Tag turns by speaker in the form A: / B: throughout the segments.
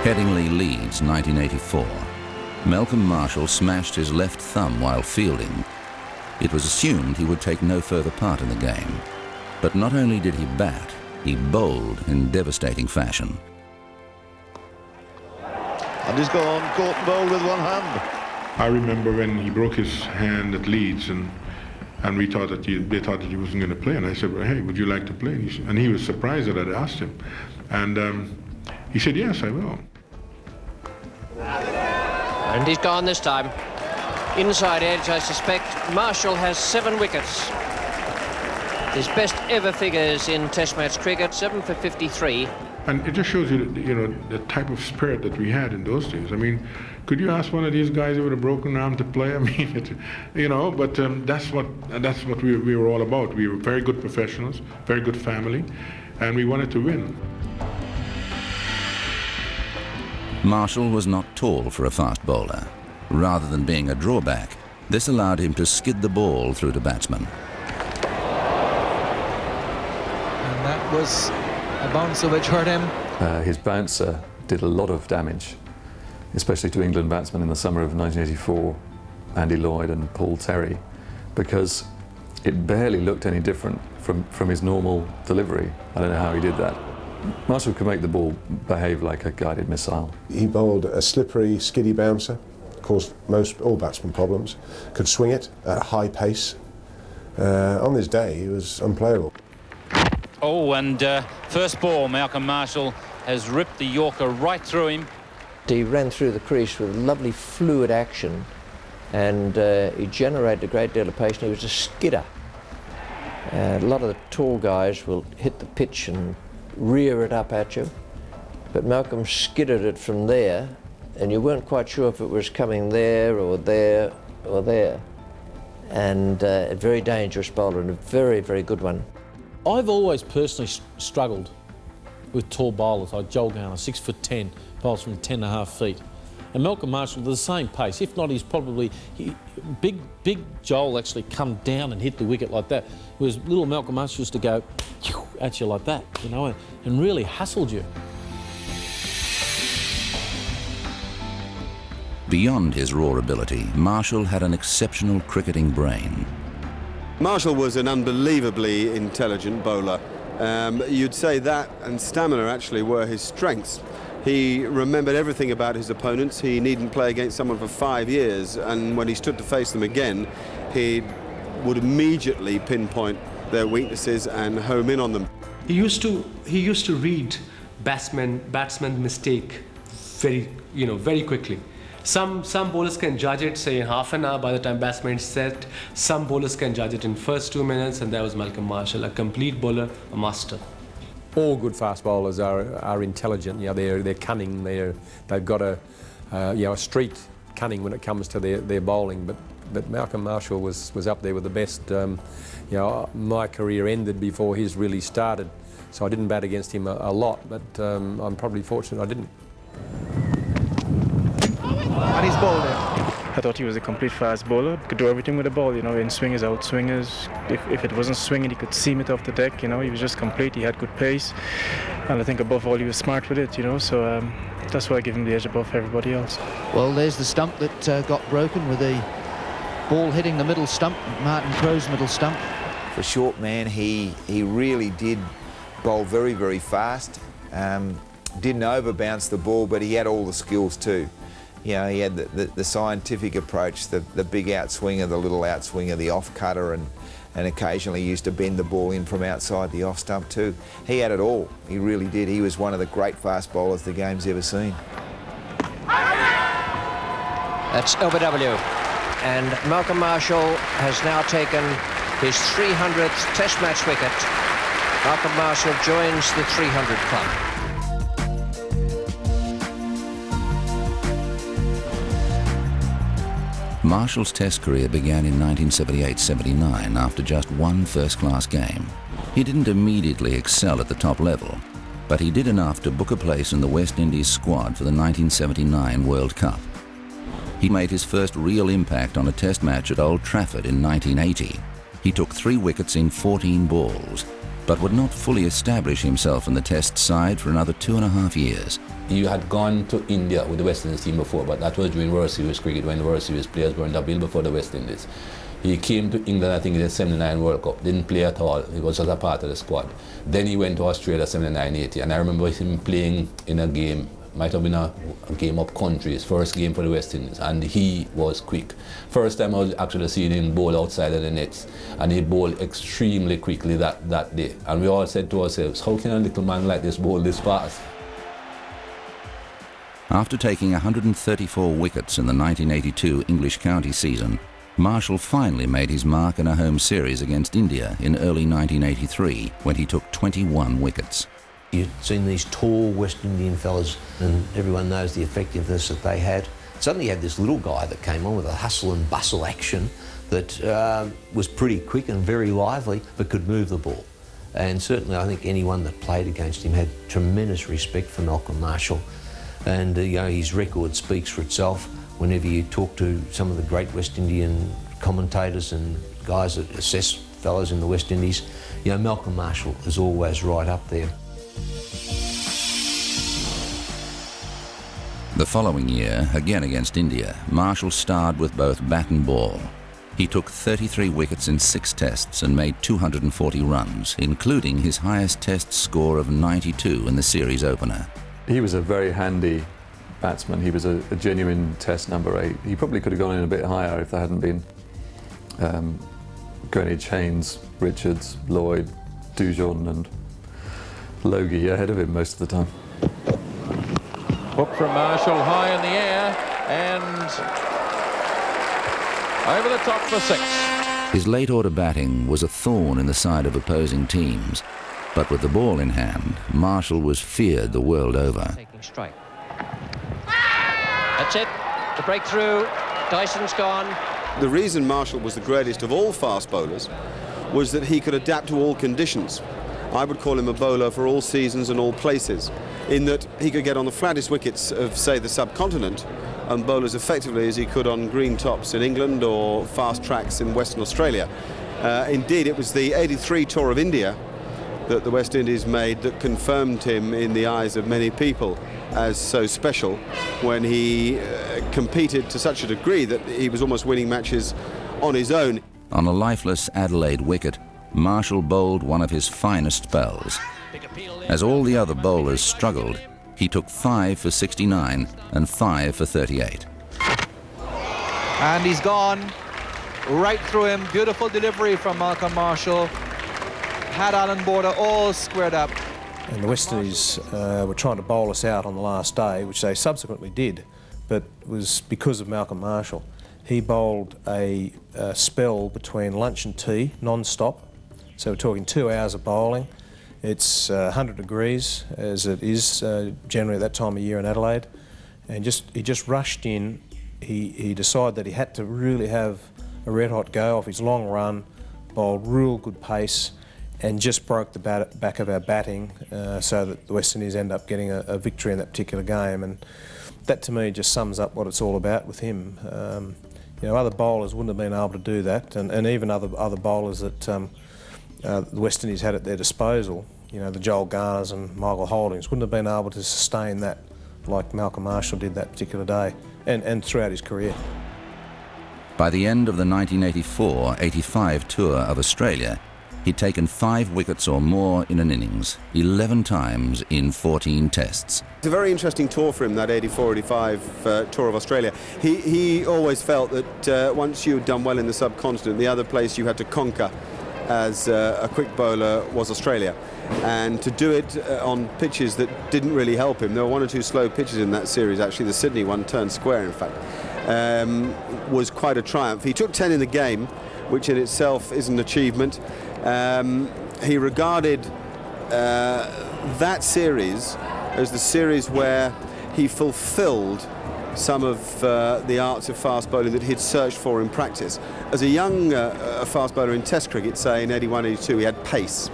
A: Headingley, Leeds, 1984. Malcolm Marshall smashed his left thumb while fielding. It was assumed he would take no further part in the game. But not only did he bat, he bowled in devastating fashion.
B: And he's gone, caught and bowled with one hand.
C: I remember when he broke his hand at Leeds, and we thought that they thought that he wasn't going to play. And I said, well, hey, would you like to play? And he was surprised that I'd asked him. And he said, yes, I will.
D: And he's gone this time. Inside edge, I suspect. Marshall has 7 wickets. His best ever figures in Test match cricket, 7 for 53.
C: And it just shows you, the type of spirit that we had in those days. I mean, could you ask one of these guys with a broken arm to play? I mean, but that's what we were all about. We were very good professionals, very good family, and we wanted to win.
A: Marshall was not tall for a fast bowler. Rather than being a drawback, this allowed him to skid the ball through to batsmen.
E: And that was a bouncer which hurt him.
F: His bouncer did a lot of damage, especially to England batsmen in the summer of 1984, Andy Lloyd and Paul Terry, because it barely looked any different from his normal delivery. I don't know how he did that. Marshall could make the ball behave like a guided missile.
G: He bowled a slippery, skiddy bouncer, caused all batsmen problems, could swing it at a high pace. On this day, he was unplayable.
H: Oh, and first ball, Malcolm Marshall has ripped the Yorker right through him.
D: He ran through the crease with lovely fluid action, and he generated a great deal of pace, and he was a skidder. A lot of the tall guys will hit the pitch and rear it up at you, but Malcolm skidded it from there, and you weren't quite sure if it was coming there or there or there. And a very dangerous bowler, and a very, very good one.
I: I've always personally struggled with tall bowlers like Joel Garner, 6'10", bowls from 10.5 feet. And Malcolm Marshall, the same pace. If not, he's probably... Big Joel actually come down and hit the wicket like that. Whereas little Malcolm Marshall used to go at you like that, and really hustled you.
A: Beyond his raw ability, Marshall had an exceptional cricketing brain.
J: Marshall was an unbelievably intelligent bowler. You'd say that and stamina actually were his strengths. He remembered everything about his opponents. He needn't play against someone for 5 years, and when he stood to face them again, he would immediately pinpoint their weaknesses and home in on them.
K: He used to read batsman mistake very quickly. Some bowlers can judge it, say, in half an hour by the time batsman is set. Some bowlers can judge it in first 2 minutes, and that was Malcolm Marshall, a complete bowler, a master.
L: All good fast bowlers are intelligent. They're cunning. They've got a street cunning when it comes to their bowling. But Malcolm Marshall was up there with the best. My career ended before his really started, so I didn't bat against him a lot. But I'm probably fortunate I didn't.
M: And he's bowled it. I thought he was a complete fast bowler. Could do everything with the ball, in swingers, out swingers. If it wasn't swinging, he could seam it off the deck, He was just complete. He had good pace. And I think above all, he was smart with it, So that's why I give him the edge above everybody else.
N: Well, there's the stump that got broken with the ball hitting the middle stump, Martin Crowe's middle stump.
O: For a short man, he really did bowl very, very fast. Didn't overbounce the ball, but he had all the skills too. He had the scientific approach, the big outswinger, the little outswinger, the off cutter, and occasionally used to bend the ball in from outside the off stump too. He had it all. He really did. He was one of the great fast bowlers the game's ever seen.
D: That's LBW. And Malcolm Marshall has now taken his 300th Test match wicket. Malcolm Marshall joins the 300 club.
A: Marshall's Test career began in 1978-79 after just one first-class game. He didn't immediately excel at the top level, but he did enough to book a place in the West Indies squad for the 1979 World Cup. He made his first real impact on a Test match at Old Trafford in 1980. He took 3 wickets in 14 balls, but would not fully establish himself in the Test side for another 2.5 years.
P: You had gone to India with the West Indies team before, but that was during World Series cricket when the World Series players weren't available for the West Indies. He came to England, I think, in the 79 World Cup, didn't play at all, he was just a part of the squad. Then he went to Australia 79-80, and I remember him playing in a game, might have been a game up country, his first game for the West Indies, and he was quick. First time I was actually seeing him bowl outside of the nets, and he bowled extremely quickly that day. And we all said to ourselves, how can a little man like this bowl this fast?
A: After taking 134 wickets in the 1982 English county season, Marshall finally made his mark in a home series against India in early 1983 when he took 21 wickets.
Q: You've seen these tall West Indian fellas, and everyone knows the effectiveness that they had. Suddenly you had this little guy that came on with a hustle and bustle action that was pretty quick and very lively, but could move the ball. And certainly I think anyone that played against him had tremendous respect for Malcolm Marshall. And you know, his record speaks for itself. Whenever you talk to some of the great West Indian commentators and guys that assess fellows in the West Indies, you know, Malcolm Marshall is always right up there.
A: The following year, again against India, Marshall starred with both bat and ball. He took 33 wickets in 6 tests and made 240 runs, including his highest test score of 92 in the series opener.
F: He was a very handy batsman. He was a genuine Test number 8. He probably could have gone in a bit higher if there hadn't been Greenwich, Haynes, Richards, Lloyd, Dujon and Logie ahead of him most of the time.
R: Hook from Marshall high in the air and over the top for 6.
A: His late order batting was a thorn in the side of opposing teams, but with the ball in hand, Marshall was feared the world over.
D: Taking strike. That's it. To break through. Dyson's gone.
J: The reason Marshall was the greatest of all fast bowlers was that he could adapt to all conditions. I would call him a bowler for all seasons and all places, in that he could get on the flattest wickets of, say, the subcontinent and bowl as effectively as he could on green tops in England or fast tracks in Western Australia. Indeed, it was the 83 tour of India that the West Indies made that confirmed him in the eyes of many people as so special, when he competed to such a degree that he was almost winning matches on his own.
A: On a lifeless Adelaide wicket, Marshall bowled one of his finest spells. As all the other bowlers struggled, he took 5 for 69 and 5 for 38.
N: And he's gone right through him. Beautiful delivery from Malcolm Marshall. Had Alan Border all squared up.
L: And the West Indies were trying to bowl us out on the last day, which they subsequently did, but it was because of Malcolm Marshall. He bowled a spell between lunch and tea, non-stop. So we're talking 2 hours of bowling. It's 100 degrees, as it is generally at that time of year in Adelaide. And he just rushed in. He decided that he had to really have a red-hot go off his long run, bowled real good pace, and just broke the back of our batting so that the West Indies end up getting a victory in that particular game. And that, to me, just sums up what it's all about with him. You know, other bowlers wouldn't have been able to do that, and even other bowlers that the West Indies had at their disposal, you know, the Joel Garners and Michael Holdings, wouldn't have been able to sustain that like Malcolm Marshall did that particular day and throughout his career.
A: By the end of the 1984-85 tour of Australia, he'd taken 5 wickets or more in an innings, 11 times in 14 tests.
J: It's a very interesting tour for him, that 84-85 tour of Australia. He always felt that once you'd done well in the subcontinent, the other place you had to conquer as a quick bowler was Australia. And to do it on pitches that didn't really help him. There were 1 or 2 slow pitches in that series, actually. The Sydney one turned square, in fact, was quite a triumph. He took 10 in the game, which in itself is an achievement. He regarded that series as the series where he fulfilled some of the arts of fast bowling that he'd searched for in practice. As a young fast bowler in Test cricket, say in 81-82, he had pace.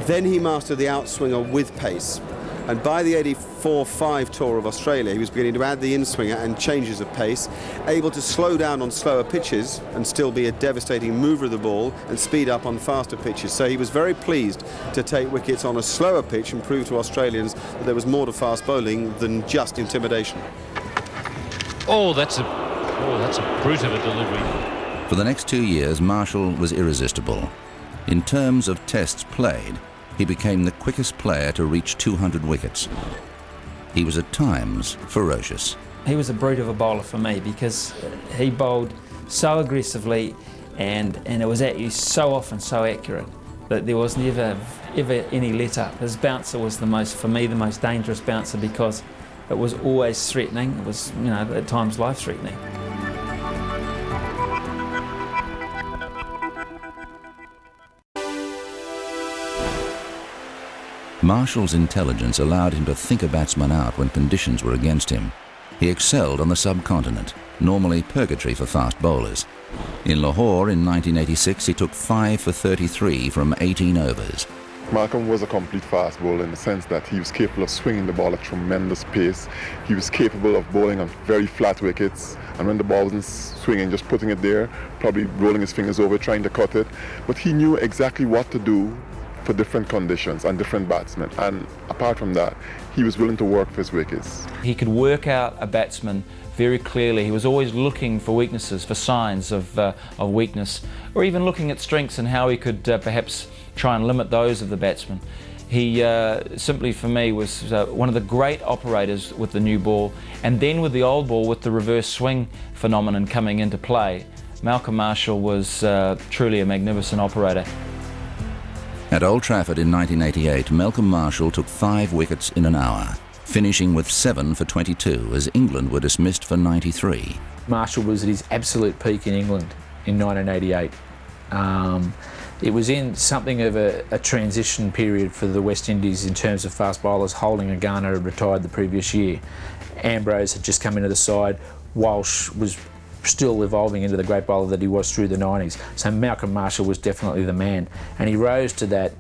J: Then he mastered the outswinger with pace. And by the 84-5 tour of Australia, he was beginning to add the in-swinger and changes of pace, able to slow down on slower pitches and still be a devastating mover of the ball and speed up on faster pitches. So he was very pleased to take wickets on a slower pitch and prove to Australians that there was more to fast bowling than just intimidation.
H: Oh, that's a brute of a delivery.
A: For the next 2 years, Marshall was irresistible. In terms of tests played, he became the quickest player to reach 200 wickets. He was at times ferocious.
S: He was a brute of a bowler for me because he bowled so aggressively and it was at you so often, so accurate, that there was never ever any let up. His bouncer was for me the most dangerous bouncer because it was always threatening. It was, at times life-threatening.
A: Marshall's intelligence allowed him to think a batsman out when conditions were against him. He excelled on the subcontinent, normally purgatory for fast bowlers. In Lahore in 1986, he took 5 for 33 from 18 overs.
T: Malcolm was a complete fast bowler in the sense that he was capable of swinging the ball at tremendous pace. He was capable of bowling on very flat wickets, and when the ball wasn't swinging, just putting it there, probably rolling his fingers over, trying to cut it. But he knew exactly what to do for different conditions and different batsmen, and apart from that, he was willing to work for his wickets.
U: He could work out a batsman very clearly. He was always looking for weaknesses, for signs of weakness, or even looking at strengths and how he could perhaps try and limit those of the batsman. He simply, for me, was one of the great operators with the new ball, and then with the old ball, with the reverse swing phenomenon coming into play. Malcolm Marshall was truly a magnificent operator.
A: At Old Trafford in 1988, Malcolm Marshall took 5 wickets in an hour, finishing with 7 for 22 as England were dismissed for 93.
V: Marshall was at his absolute peak in England in 1988. It was in something of a transition period for the West Indies in terms of fast bowlers. Holding and Garner had retired the previous year. Ambrose had just come into the side. Walsh was still evolving into the great bowler that he was through the 90s. So Malcolm Marshall was definitely the man, and he rose to that.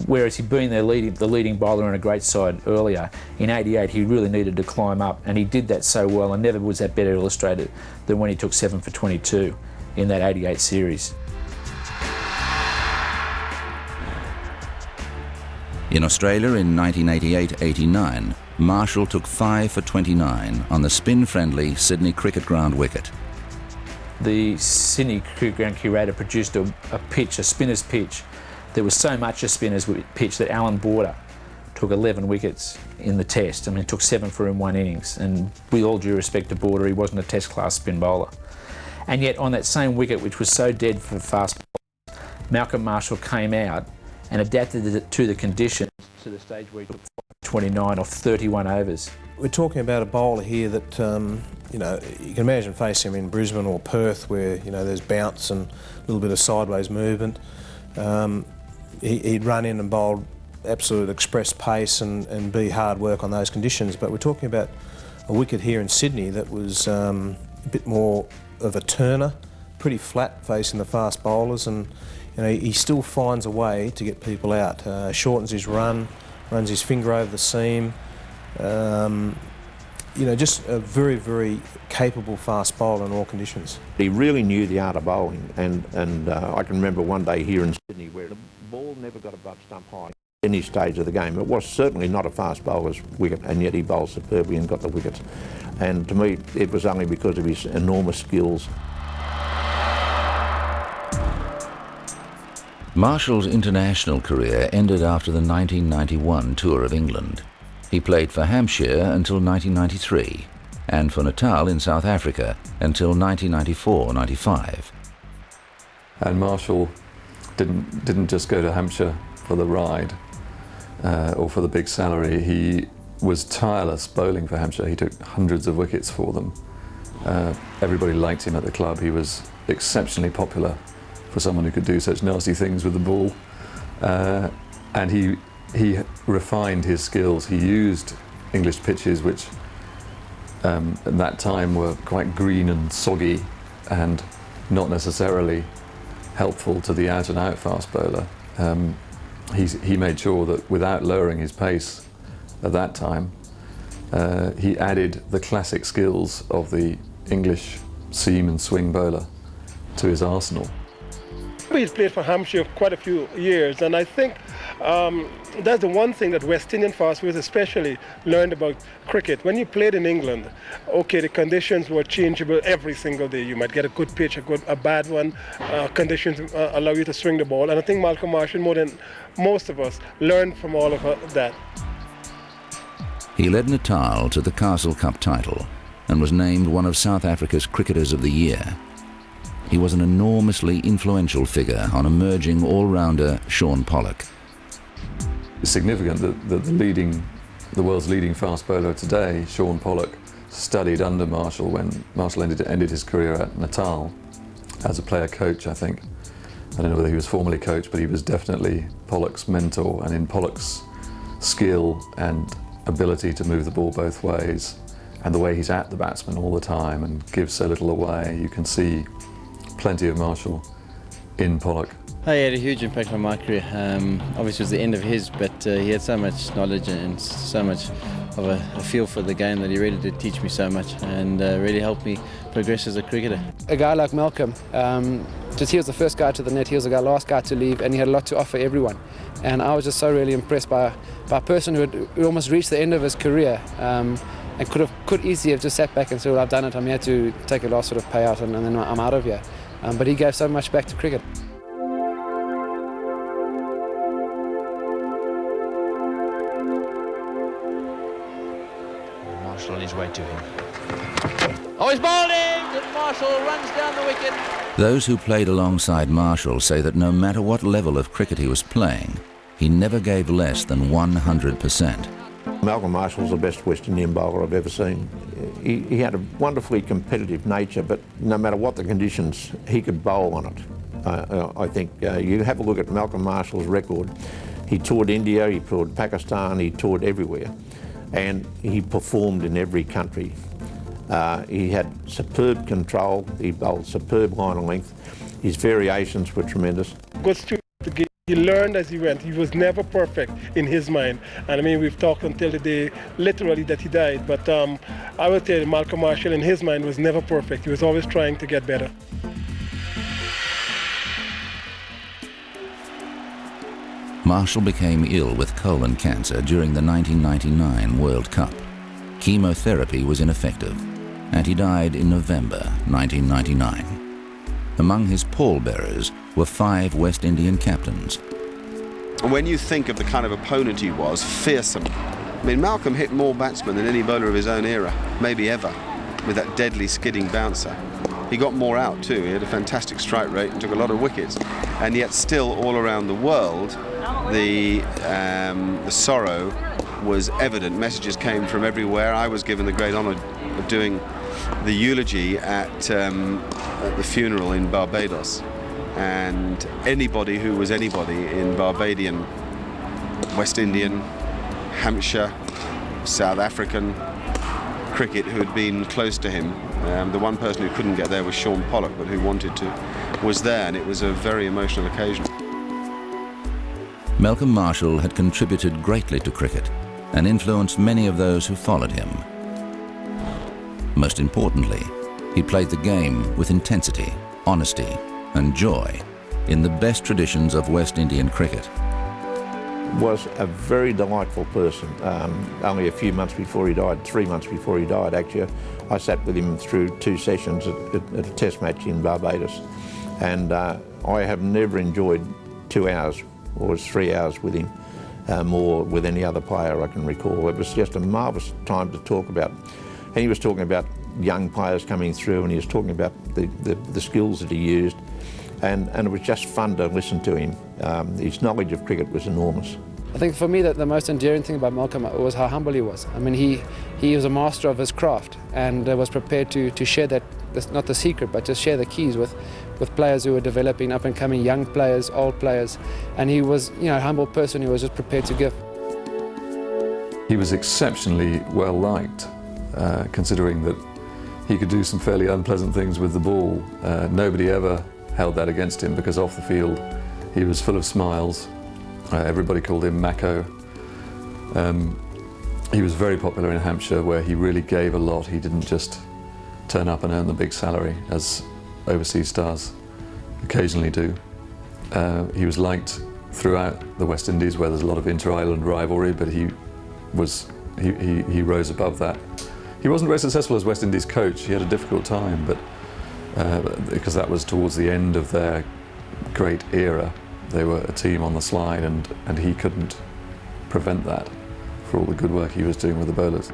V: Whereas he'd been the leading bowler in a great side earlier, in '88 he really needed to climb up, and he did that so well, and never was that better illustrated than when he took 7 for 22 in that '88 series.
A: In Australia in 1988-89, Marshall took 5 for 29 on the spin-friendly Sydney Cricket Ground wicket.
V: The Sydney Cricket Ground curator produced a spinner's pitch. There was so much a spinner's pitch that Alan Border took 11 wickets in the test. I mean, it took 7 for him one innings, and with all due respect to Border, he wasn't a test-class spin bowler. And yet on that same wicket, which was so dead for fast bowlers, Malcolm Marshall came out and adapted it to the conditions to the stage where he took 29 off 31 overs.
W: We're talking about a bowler here that, you can imagine facing him in Brisbane or Perth where, there's bounce and a little bit of sideways movement. He'd run in and bowl absolute express pace and be hard work on those conditions. But we're talking about a wicket here in Sydney that was a bit more of a turner, pretty flat facing the fast bowlers, and he still finds a way to get people out. Shortens his run, runs his finger over the seam. Just a very, very capable fast bowler in all conditions.
X: He really knew the art of bowling, and I can remember one day here in Sydney where the ball never got above stump high at any stage of the game. It was certainly not a fast bowler's wicket, and yet he bowled superbly and got the wickets. And to me, it was only because of his enormous skills.
A: Marshall's international career ended after the 1991 tour of England. He played for Hampshire until 1993 and for Natal in South Africa until 1994-95.
F: And Marshall didn't just go to Hampshire for the ride or for the big salary. He was tireless bowling for Hampshire. He took hundreds of wickets for them. Everybody liked him at the club. He was exceptionally popular for someone who could do such nasty things with the ball. And he refined his skills. He used English pitches which at that time were quite green and soggy and not necessarily helpful to the out-and-out fast bowler. He made sure that without lowering his pace at that time, he added the classic skills of the English seam and swing bowler to his arsenal.
B: He's played for Hampshire quite a few years, and I think that's the one thing that West Indian fast bowlers especially learned about cricket. When you played in England, okay, the conditions were changeable every single day. You might get a good pitch, a bad one. Conditions allow you to swing the ball, and I think Malcolm Marshall, more than most of us, learned from all of that.
A: He led Natal to the Castle Cup title and was named one of South Africa's Cricketers of the Year. He was an enormously influential figure on emerging all-rounder Shaun Pollock.
F: It's significant that the world's leading fast bowler today, Shaun Pollock, studied under Marshall when Marshall ended his career at Natal as a player coach, I think. I don't know whether he was formally coach, but he was definitely Pollock's mentor, and in Pollock's skill and ability to move the ball both ways, and the way he's at the batsman all the time and gives so little away, you can see plenty of Marshall in Pollock.
C: He had a huge impact on my career. Obviously it was the end of his, but he had so much knowledge and so much of a feel for the game that he really did teach me so much, and really helped me progress as a cricketer.
E: A guy like Malcolm, he was the first guy to the net, he was the last guy to leave, and he had a lot to offer everyone. And I was just so really impressed by a person who had almost reached the end of his career, and could easily have just sat back and said, well, I've done it, I'm here to take a last sort of payout and then I'm out of here. But he gave so much back to cricket.
N: Marshall on his way to him. Oh, he's bowled in, and Marshall runs down the wicket.
A: Those who played alongside Marshall say that no matter what level of cricket he was playing, he never gave less than 100%.
X: Malcolm Marshall's the best West Indian bowler I've ever seen. He had a wonderfully competitive nature, but no matter what the conditions, he could bowl on it. I think you have a look at Malcolm Marshall's record. He toured India, he toured Pakistan, he toured everywhere, and he performed in every country. He had superb control, he bowled superb line and length. His variations were tremendous.
B: Good student to give. He learned as he went. He was never perfect in his mind. And I mean, we've talked until the day, literally, that he died. But I would tell you, Malcolm Marshall, in his mind, was never perfect. He was always trying to get better.
A: Marshall became ill with colon cancer during the 1999 World Cup. Chemotherapy was ineffective, and he died in November 1999. Among his pallbearers were 5 West Indian captains.
J: When you think of the kind of opponent he was, fearsome. I mean, Malcolm hit more batsmen than any bowler of his own era, maybe ever, with that deadly skidding bouncer. He got more out too. He had a fantastic strike rate and took a lot of wickets. And yet still all around the world, the sorrow was evident. Messages came from everywhere. I was given the great honour of doing the eulogy at the funeral in Barbados, and anybody who was anybody in Barbadian, West Indian, Hampshire, South African cricket who had been close to him, the one person who couldn't get there was Shaun Pollock, but who wanted to, was there, and it was a very emotional occasion.
A: Malcolm Marshall had contributed greatly to cricket and influenced many of those who followed him. Most importantly, he played the game with intensity, honesty, and joy in the best traditions of West Indian cricket.
X: Was a very delightful person. Only a few months before he died, 3 months before he died actually, I sat with him through 2 sessions at a test match in Barbados, and I have never enjoyed 2 hours or 3 hours with him more with any other player I can recall. It was just a marvellous time to talk about. And he was talking about young players coming through, and he was talking about the skills that he used, and it was just fun to listen to him. His knowledge of cricket was enormous.
E: I think for me that the most endearing thing about Malcolm was how humble he was. I mean, he was a master of his craft and was prepared to share that, not the secret, but just share the keys with players who were developing, up and coming young players, old players, and he was, a humble person who was just prepared to give.
F: He was exceptionally well liked, considering that he could do some fairly unpleasant things with the ball. Nobody ever held that against him, because off the field he was full of smiles. Everybody called him Mako. He was very popular in Hampshire, where he really gave a lot. He didn't just turn up and earn the big salary, as overseas stars occasionally do. He was liked throughout the West Indies, where there's a lot of inter-island rivalry, but he rose above that. He wasn't very successful as West Indies coach. He had a difficult time, but because that was towards the end of their great era. They were a team on the slide, and he couldn't prevent that for all the good work he was doing with the bowlers.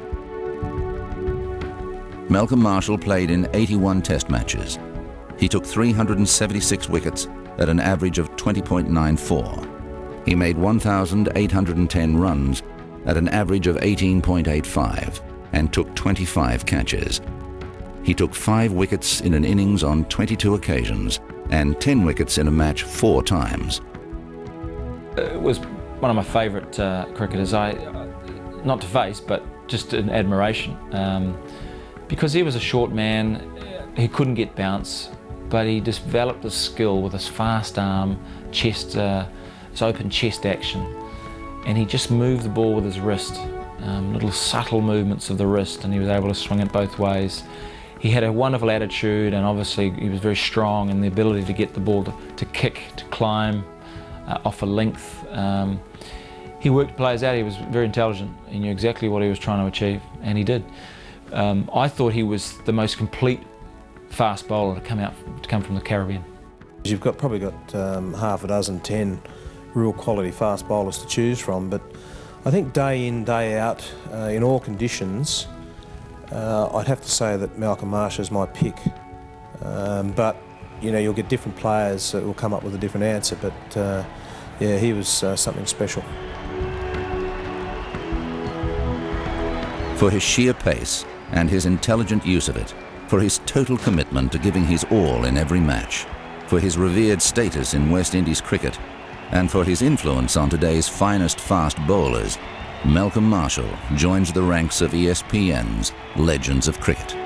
A: Malcolm Marshall played in 81 test matches. He took 376 wickets at an average of 20.94. He made 1,810 runs at an average of 18.85 and took 25 catches. He took 5 wickets in an innings on 22 occasions and 10 wickets in a match 4 times.
U: It was one of my favourite cricketers, not to face, but just in admiration. Because he was a short man, he couldn't get bounce, but he developed a skill with his fast arm, chest, his open chest action, and he just moved the ball with his wrist, little subtle movements of the wrist, and he was able to swing it both ways. He had a wonderful attitude, and obviously he was very strong in the ability to get the ball to kick, to climb, off a length. He worked players out. He was very intelligent. He knew exactly what he was trying to achieve, and he did. I thought he was the most complete fast bowler to come from the Caribbean.
W: You've probably got half a dozen, 10 real quality fast bowlers to choose from, but I think day in, day out, in all conditions, I'd have to say that Malcolm Marshall is my pick. But you know, you'll get different players that will come up with a different answer, but yeah, he was something special.
A: For his sheer pace and his intelligent use of it, for his total commitment to giving his all in every match, for his revered status in West Indies cricket, and for his influence on today's finest fast bowlers, Malcolm Marshall joins the ranks of ESPN's Legends of Cricket.